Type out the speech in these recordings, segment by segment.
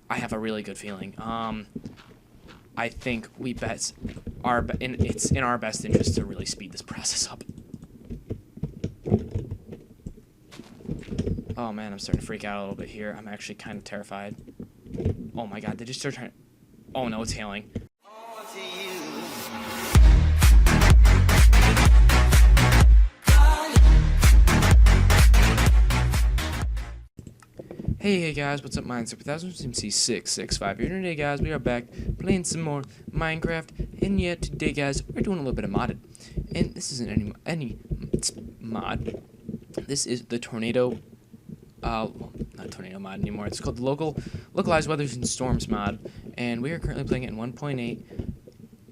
I have a really good feeling. I think it's in our best interest to really speed this process up. Oh man, I'm starting to freak out a little bit here. I'm actually kind of terrified. Oh my god, they just started trying. Oh no, it's hailing. Hey guys, what's up? Mine's Ep4I here today, guys. We are back playing some more Minecraft, and yeah, today, guys, we're doing a little bit of modded, and this isn't any mod. This is the tornado. Well, not tornado mod anymore. It's called the localized weathers and storms mod, and we are currently playing it in 1.8.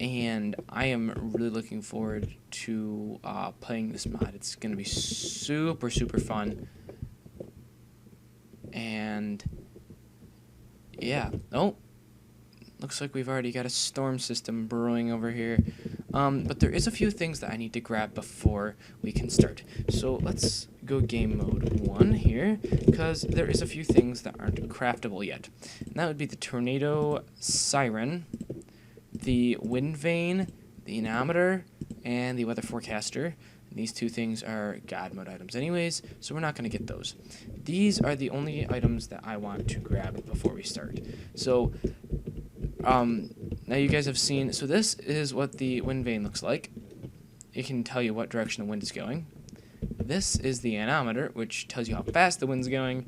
And I am really looking forward to playing this mod. It's gonna be super fun. And yeah, oh, looks like we've already got a storm system brewing over here. But there is a few things that I need to grab before we can start. So let's go game mode 1 here, because there is a few things that aren't craftable yet. And that would be the tornado siren, the wind vane, the anemometer, and the weather forecaster. These two things are God mode items anyways, so we're not going to get those. These are the only items that I want to grab before we start. So, now you guys have seen, so this is what the wind vane looks like. It can tell you what direction the wind is going. This is the anemometer, which tells you how fast the wind's going.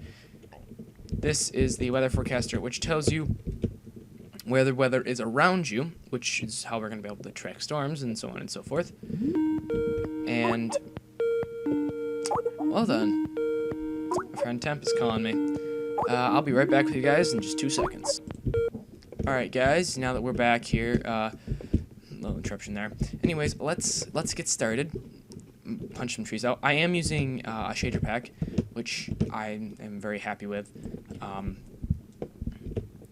This is the weather forecaster, which tells you where the weather is around you, which is how we're going to be able to track storms and so on and so forth. And, well done. My friend Temp is calling me. I'll be right back with you guys in just 2 seconds. Alright guys, now that we're back here, little interruption there. Anyways, let's get started. Punch some trees out. I am using a shader pack, which I am very happy with.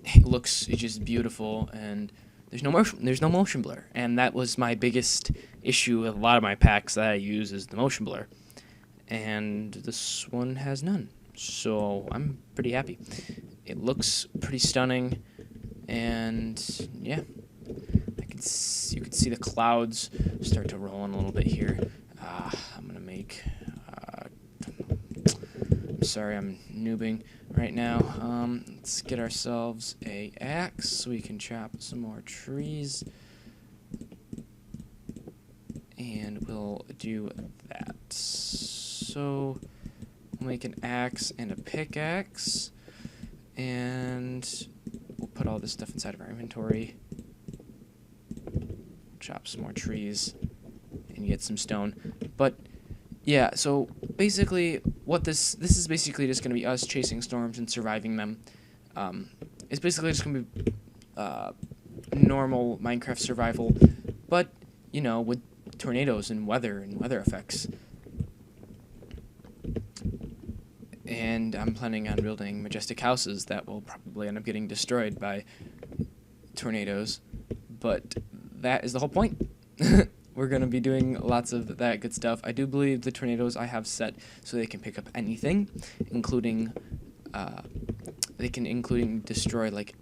It looks just beautiful, and there's no motion blur, and that was my biggest issue with a lot of my packs that I use is the motion blur, and this one has none, so I'm pretty happy. It looks pretty stunning, and yeah, you can see the clouds start to roll in a little bit here. I'm gonna make. I'm sorry, I'm noobing right now. Let's get ourselves a axe so we can chop some more trees. And we'll do that. So we'll make an axe and a pickaxe. And we'll put all this stuff inside of our inventory. Chop some more trees and get some stone. But yeah, so basically what this is basically just going to be us chasing storms and surviving them. It's basically just going to be normal Minecraft survival, but you know, with tornadoes and weather effects. And I'm planning on building majestic houses that will probably end up getting destroyed by tornadoes, but that is the whole point. We're going to be doing lots of that good stuff. I do believe the tornadoes I have set so they can pick up anything, including destroy like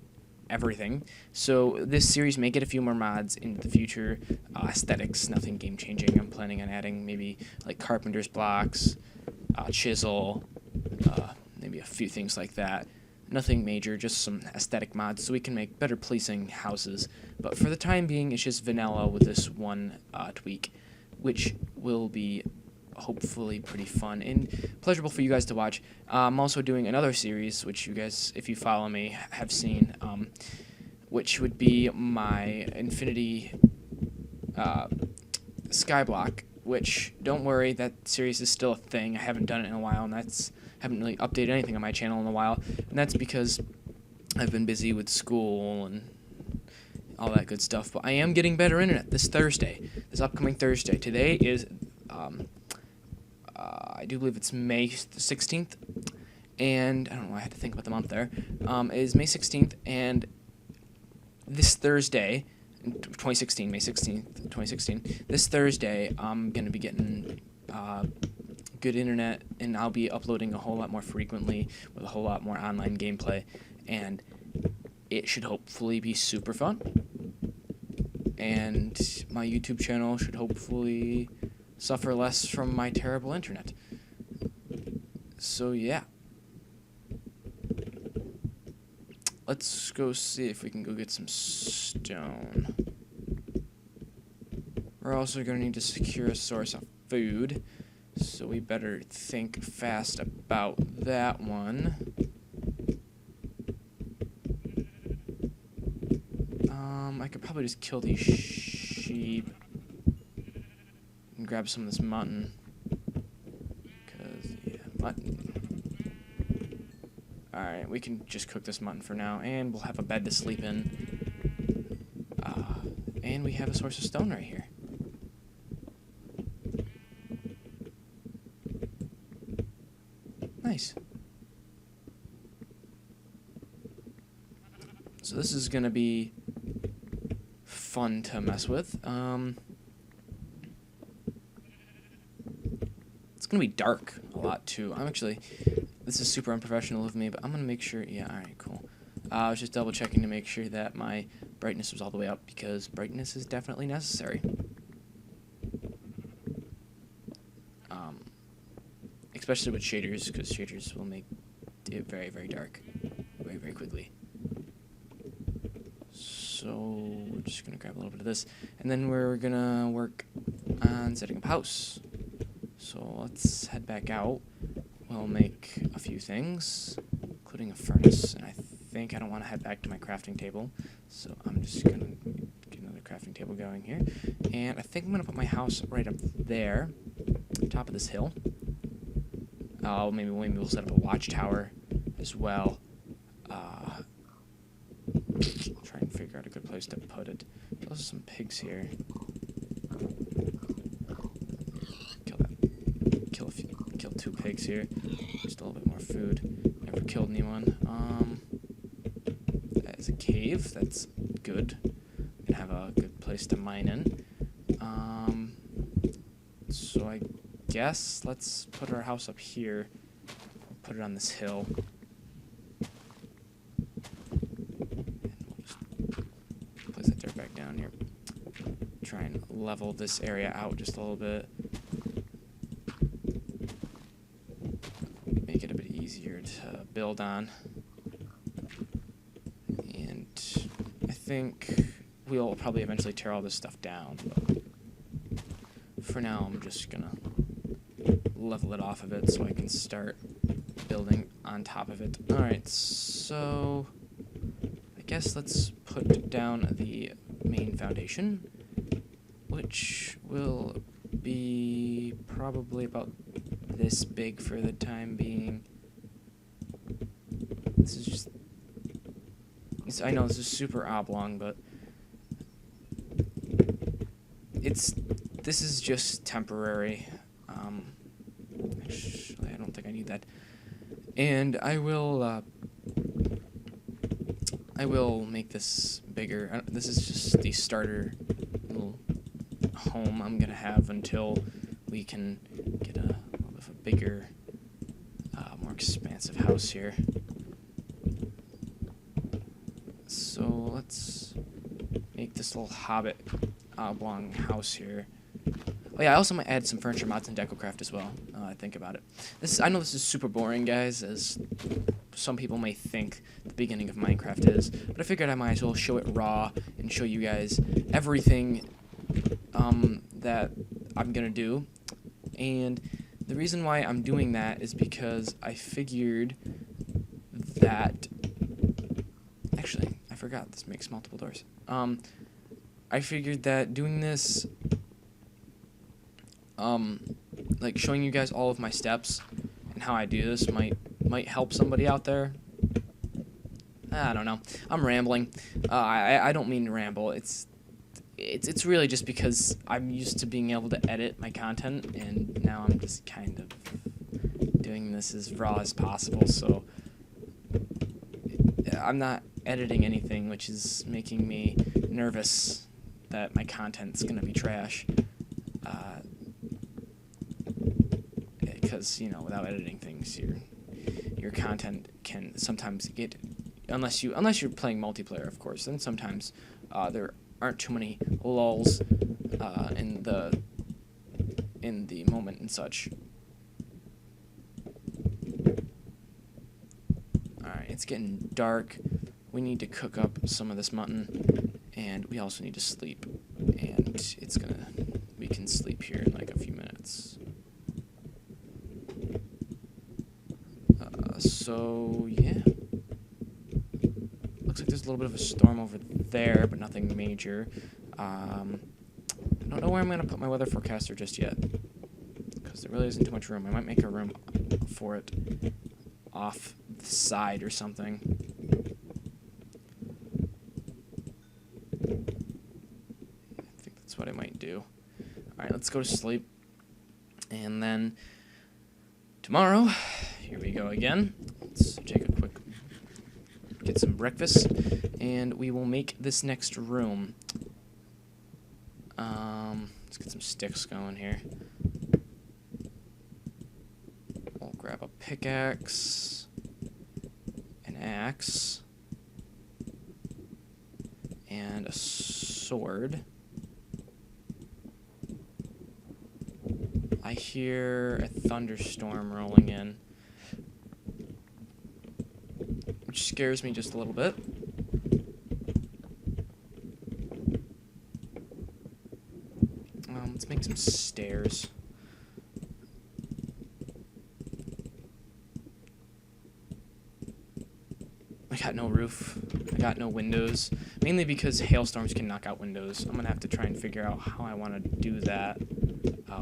everything. So this series may get a few more mods in the future. Aesthetics, nothing game changing. I'm planning on adding maybe like carpenter's blocks, chisel, maybe a few things like that. Nothing major, just some aesthetic mods so we can make better pleasing houses. But for the time being, it's just vanilla with this one tweak, which will be hopefully pretty fun and pleasurable for you guys to watch. I'm also doing another series, which you guys, if you follow me, have seen, which would be my Infinity Skyblock, which, don't worry, that series is still a thing. I haven't done it in a while, and haven't really updated anything on my channel in a while, and that's because I've been busy with school and all that good stuff. But I am getting better internet this upcoming Thursday. Today is, I do believe it's May 16th, and I don't know why I had to think about the month there. It is May 16th, and this Thursday, May 16th, 2016, this Thursday, I'm going to be getting good internet, and I'll be uploading a whole lot more frequently with a whole lot more online gameplay, and it should hopefully be super fun. And my YouTube channel should hopefully suffer less from my terrible internet. So yeah. Let's go see if we can go get some stone. We're also going to need to secure a source of food, so we better think fast about that one. I could probably just kill these sheep and grab some of this mutton. Because, yeah, mutton. Alright, we can just cook this mutton for now, and we'll have a bed to sleep in. And we have a source of stone right here. Nice. So this is going to be fun to mess with. It's going to be dark a lot, too. This is super unprofessional of me, but I'm going to make sure, yeah, alright, cool. I was just double checking to make sure that my brightness was all the way up, because brightness is definitely necessary. Especially with shaders, because shaders will make it very, very dark very, very quickly. So we're just going to grab a little bit of this, and then we're going to work on setting up a house. So let's head back out. We'll make a few things, including a furnace, and I think I don't want to head back to my crafting table, so I'm just going to get another crafting table going here. And I think I'm going to put my house right up there, top of this hill. Maybe we'll set up a watchtower as well. Try and figure out a good place to put it. Those are some pigs here. Kill that. Kill 2 pigs here. Just a little bit more food. Never killed anyone. That is a cave. That's good. Gonna have a good place to mine in. So I guess let's put our house up here. Put it on this hill. Place that dirt back down here. Try and level this area out just a little bit. Make it a bit easier to build on. And I think we'll probably eventually tear all this stuff down. But for now, I'm just gonna level it off a bit so I can start building on top of it. Alright, so I guess let's put down the main foundation, which will be probably about this big for the time being. This is just... I know this is super oblong, but this is just temporary. Actually, I don't think I need that. And I will make this bigger. This is just the starter little home I'm gonna have until we can get a little bit of a bigger, more expansive house here. So let's make this little hobbit oblong house here. Oh yeah, I also might add some furniture mods and DecoCraft as well. I think about it. I know this is super boring, guys, as some people may think the beginning of Minecraft is, but I figured I might as well show it raw and show you guys everything that I'm gonna do. And the reason why I'm doing that is because I figured that... Actually, I forgot this makes multiple doors. I figured that doing this, like showing you guys all of my steps and how I do this might help somebody out there. I don't know. I'm rambling. I don't mean to ramble. It's really just because I'm used to being able to edit my content, and now I'm just kind of doing this as raw as possible. So I'm not editing anything, which is making me nervous that my content's gonna be trash. Because, you know, without editing things, your content can sometimes get unless you're playing multiplayer, of course. Then sometimes there aren't too many lulls in the moment and such. Alright, it's getting dark. We need to cook up some of this mutton, and we also need to sleep. And we can sleep here in like a few minutes. So yeah. Looks like there's a little bit of a storm over there, but nothing major. I don't know where I'm going to put my weather forecaster just yet, because there really isn't too much room. I might make a room for it off the side or something. I think that's what I might do. Alright, let's go to sleep. And then tomorrow, here we go again. Let's take a quick, get some breakfast, and we will make this next room. Let's get some sticks going here. We'll grab a pickaxe, an axe, and a sword. I hear a thunderstorm rolling in, which scares me just a little bit. Let's make some stairs. I got no roof. I got no windows. Mainly because hailstorms can knock out windows. I'm going to have to try and figure out how I want to do that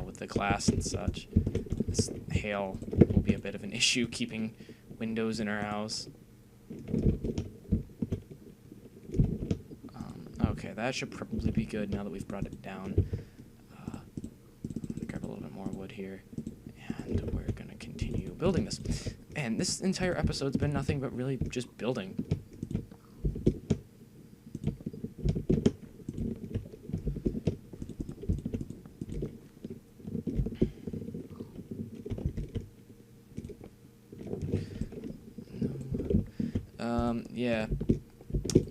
with the glass and such. This hail will be a bit of an issue keeping windows in our house. Okay, that should probably be good now that we've brought it down. I'm going to grab a little bit more wood here, and we're going to continue building this. And this entire episode's been nothing but really just building. Yeah.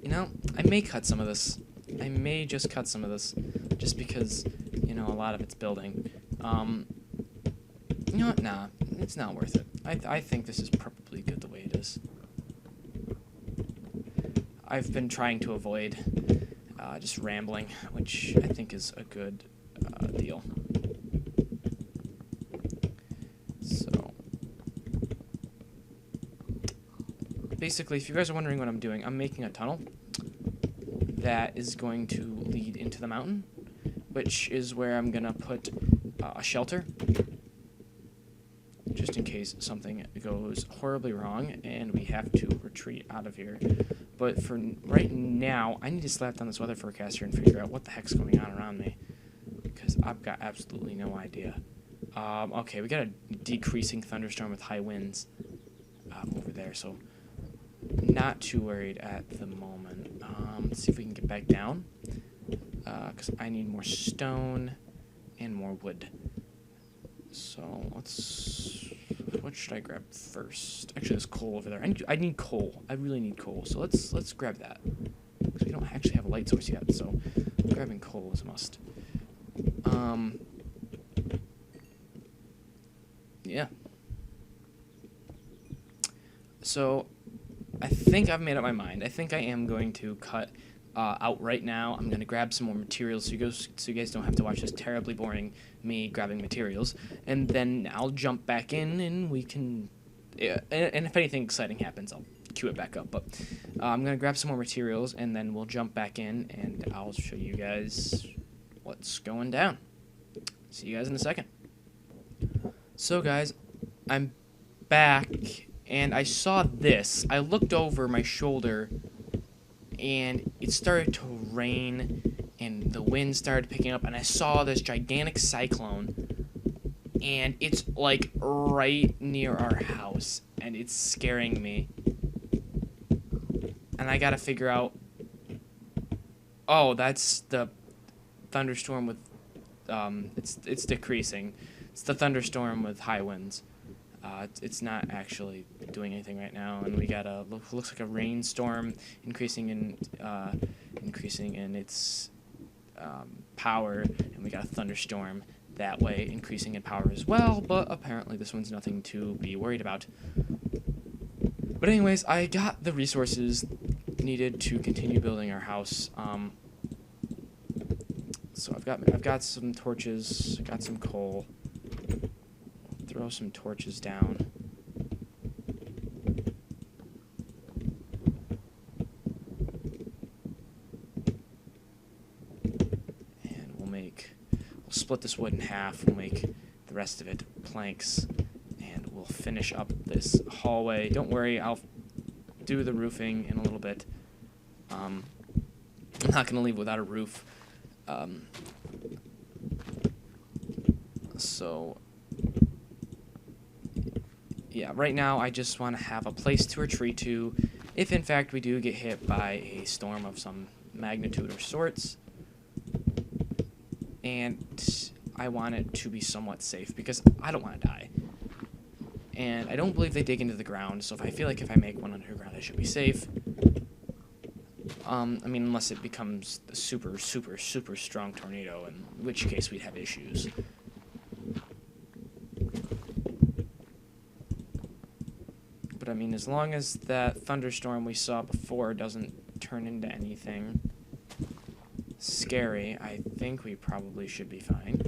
You know, I may cut some of this. I may just cut some of this, just because, you know, a lot of it's building. You know what? Nah, it's not worth it. I think this is probably good the way it is. I've been trying to avoid just rambling, which I think is a good deal. So, basically, if you guys are wondering what I'm doing, I'm making a tunnel that is going to lead into the mountain, which is where I'm going to put a shelter, just in case something goes horribly wrong and we have to retreat out of here. But for right now, I need to slap down this weather forecaster and figure out what the heck's going on around me, because I've got absolutely no idea. Okay, we got a decreasing thunderstorm with high winds over there, so not too worried at the moment. Let's see if we can get back down, because I need more stone and more wood. So what should I grab first? Actually, there's coal over there. I need coal. I really need coal. So let's grab that, because we don't actually have a light source yet. So grabbing coal is a must. Yeah. So I think I've made up my mind. I think I am going to cut out right now. I'm going to grab some more materials so you guys don't have to watch this terribly boring me grabbing materials. And then I'll jump back in and we can... Yeah, and if anything exciting happens, I'll cue it back up. But I'm going to grab some more materials and then we'll jump back in and I'll show you guys what's going down. See you guys in a second. So guys, I'm back. And I saw this. I looked over my shoulder, and it started to rain, and the wind started picking up, and I saw this gigantic cyclone, and it's, like, right near our house, and it's scaring me. And I gotta figure out... Oh, that's the thunderstorm with... It's decreasing. It's the thunderstorm with high winds. It's not actually doing anything right now, and we got looks like a rainstorm increasing in its power, and we got a thunderstorm that way increasing in power as well. But apparently this one's nothing to be worried about. But anyways, I got the resources needed to continue building our house. So I've got some torches, got some coal. Throw some torches down. And we'll split this wood in half. We'll make the rest of it planks, and we'll finish up this hallway. Don't worry, I'll do the roofing in a little bit. I'm not gonna leave without a roof. So yeah, right now I just want to have a place to retreat to if in fact we do get hit by a storm of some magnitude or sorts. And I want it to be somewhat safe because I don't want to die. And I don't believe they dig into the ground, so I feel like if I make one underground I should be safe. I mean, unless it becomes a super, super, super strong tornado, in which case we'd have issues. But I mean, as long as that thunderstorm we saw before doesn't turn into anything scary, I think we probably should be fine.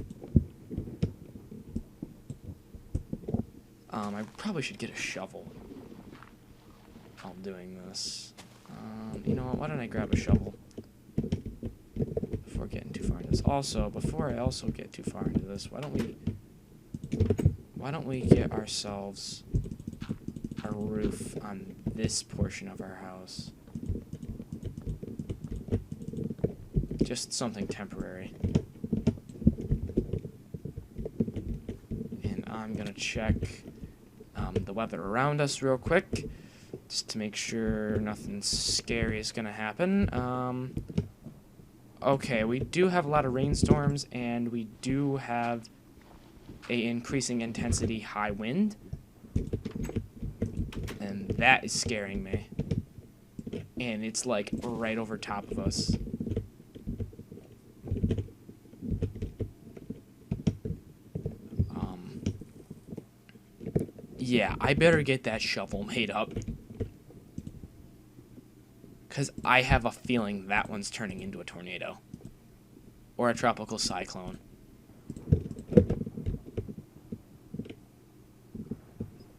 I probably should get a shovel while doing this. You know what, why don't I grab a shovel before getting too far into this? Also, before I also get too far into this, why don't we get ourselves a roof on this portion of our house? Just something temporary. And I'm gonna check the weather around us real quick, just to make sure nothing scary is gonna happen. Okay, we do have a lot of rainstorms, and we do have a increasing intensity high wind, and that is scaring me. And it's like right over top of us. Yeah, I better get that shovel made up, because I have a feeling that one's turning into a tornado or a tropical cyclone.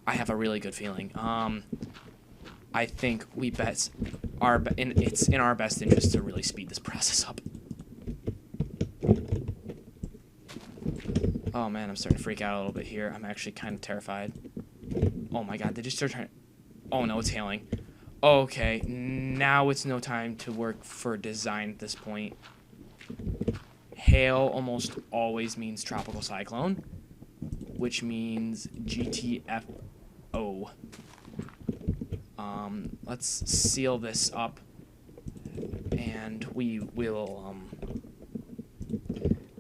I have a really good feeling. I think it's in our best interest to really speed this process up. Oh man, I'm starting to freak out a little bit here. I'm actually kind of terrified. Oh my god, they just started trying. Oh no, it's hailing. Okay, now it's no time to work for design at this point. Hail almost always means tropical cyclone, which means GTFO. Let's seal this up, and we will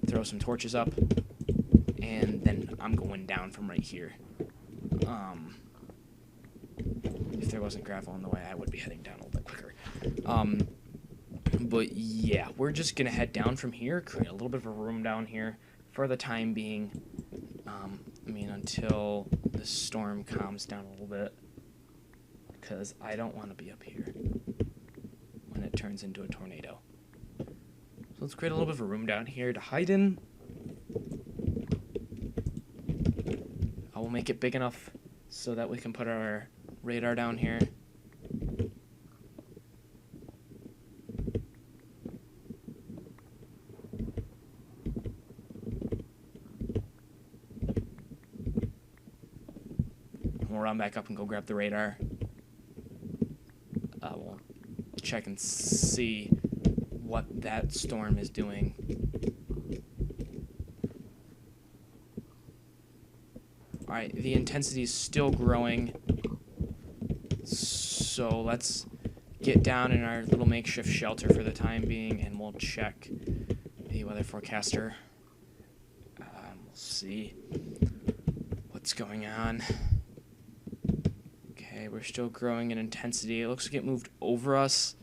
throw some torches up, and then I'm going down from right here. If there wasn't gravel in the way, I would be heading down a little bit quicker. But yeah, we're just gonna head down from here, create a little bit of a room down here for the time being. I mean, until the storm calms down a little bit, because I don't want to be up here when it turns into a tornado. So let's create a little bit of a room down here to hide in. I will make it big enough so that we can put our radar down here. We'll run back up and go grab the radar. We'll check and see what that storm is doing. Alright, the intensity is still growing. So let's get down in our little makeshift shelter for the time being, and we'll check the weather forecaster. We'll see what's going on. Okay, we're still growing in intensity. It looks like it moved over us.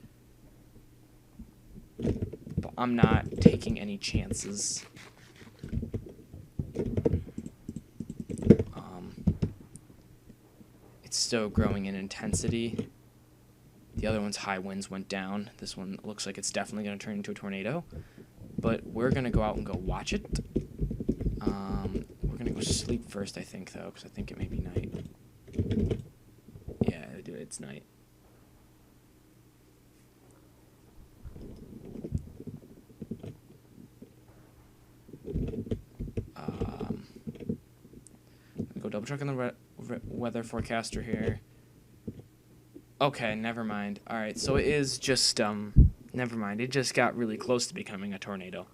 But I'm not taking any chances. It's still growing in intensity. The other one's high winds went down. This one looks like it's definitely going to turn into a tornado. But we're going to go out and go watch it. We're going to go sleep first, I think, though, because I think it may be night. Yeah, it's night. Go double check on the weather forecaster here. Okay, never mind. Alright, so it is just, never mind. It just got really close to becoming a tornado.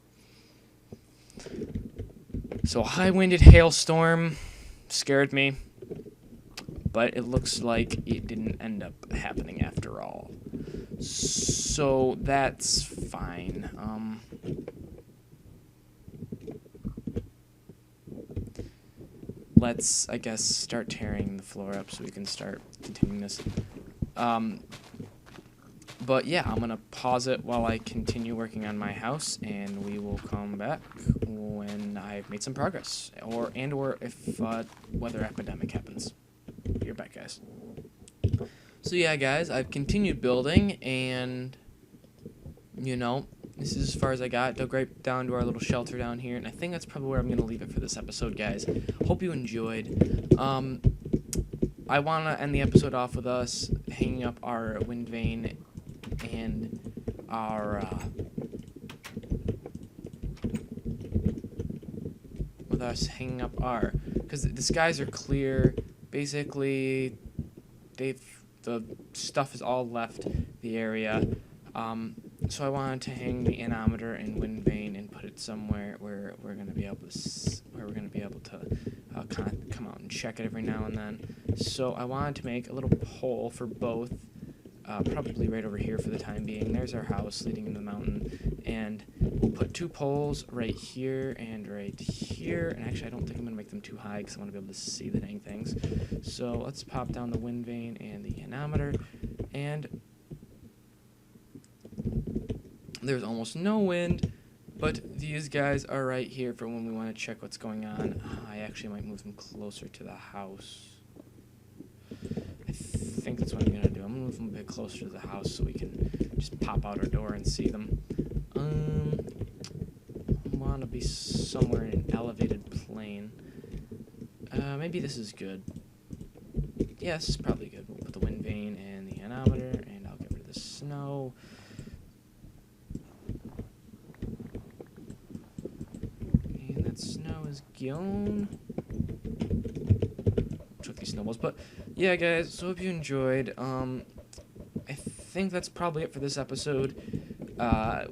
So high-winded hailstorm scared me, but it looks like it didn't end up happening after all. So that's fine. Let's, I guess, start tearing the floor up so we can start continuing this. But yeah, I'm going to pause it while I continue working on my house, and we will come back when I've made some progress, or if weather epidemic happens. You're back, guys. So yeah, guys, I've continued building, and, you know, this is as far as I got. Dug right down to our little shelter down here, and I think that's probably where I'm going to leave it for this episode, guys. Hope you enjoyed. I want to end the episode off with us hanging up our wind vane and our, because the skies are clear. Basically, the stuff has all left the area. So I wanted to hang the anemometer and wind vane and put it somewhere where we're gonna be able to come out and check it every now and then. So I wanted to make a little pole for both, probably right over here for the time being. There's our house leading into the mountain, and we'll put 2 poles right here and right here. And actually, I don't think I'm gonna make them too high because I want to be able to see the dang things. So let's pop down the wind vane and the anemometer, and there's almost no wind, but these guys are right here for when we want to check what's going on. I actually might move them closer to the house. I think that's what I'm going to do. I'm going to move them a bit closer to the house so we can just pop out our door and see them. I want to be somewhere in an elevated plane. Maybe this is good. Yeah, this is probably good. We'll put the wind vane and the anemometer, and I'll get rid of the snow. Snow is gone. Took these snowballs, but yeah, guys. So hope you enjoyed. I think that's probably it for this episode. The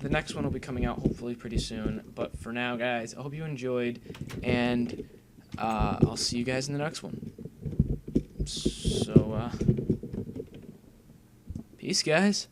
next one will be coming out hopefully pretty soon. But for now, guys, I hope you enjoyed, and I'll see you guys in the next one. So, peace, guys.